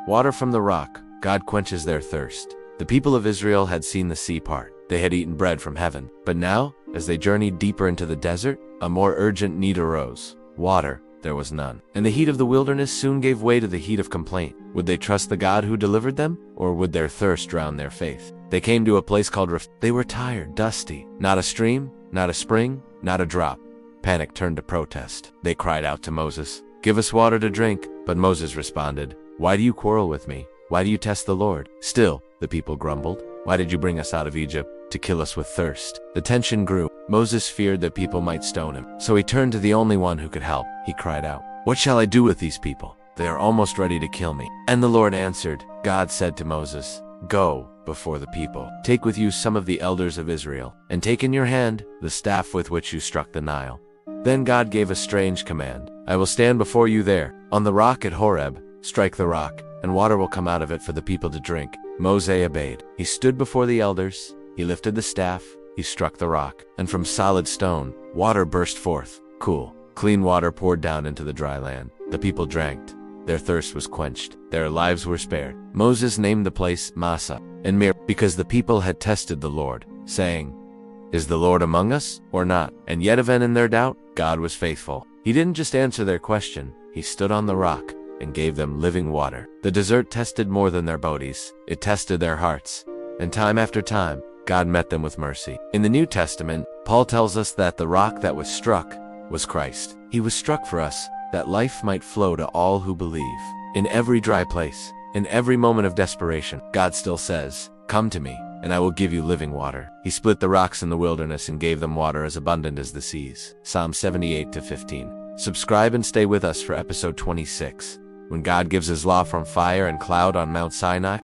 Water from the rock. God quenches their thirst. The people of Israel had seen the sea part. They had eaten bread from heaven. But now, as they journeyed deeper into the desert, a more urgent need arose. Water. There was none. And the heat of the wilderness soon gave way to the heat of complaint. Would they trust the God who delivered them? Or would their thirst drown their faith? They came to a place called They were tired, dusty. Not a stream, not a spring, not a drop. Panic turned to protest. They cried out to Moses, "Give us water to drink." But Moses responded, "Why do you quarrel with me? Why do you test the Lord?" Still, the people grumbled. "Why did you bring us out of Egypt? To kill us with thirst." The tension grew. Moses feared that people might stone him. So he turned to the only one who could help. He cried out, "What shall I do with these people? They are almost ready to kill me." And the Lord answered. God said to Moses, "Go before the people. Take with you some of the elders of Israel, and take in your hand the staff with which you struck the Nile." Then God gave a strange command. "I will stand before you there, on the rock at Horeb. Strike the rock, and water will come out of it for the people to drink." Moses obeyed. He stood before the elders. He lifted the staff. He struck the rock, and from solid stone, water burst forth. Cool, clean water poured down into the dry land. The people drank. Their thirst was quenched. Their lives were spared. Moses named the place Massa and Mir because the people had tested the Lord, saying, "Is the Lord among us or not?" And yet even in their doubt, God was faithful. He didn't just answer their question. He stood on the rock and gave them living water. The desert tested more than their bodies. It tested their hearts. And time after time, God met them with mercy. In the New Testament, Paul tells us that the rock that was struck was Christ. He was struck for us, that life might flow to all who believe. In every dry place, in every moment of desperation, God still says, "Come to me, and I will give you living water." He split the rocks in the wilderness and gave them water as abundant as the seas. Psalm 78-15. Subscribe and stay with us for episode 26, when God gives his law from fire and cloud on Mount Sinai.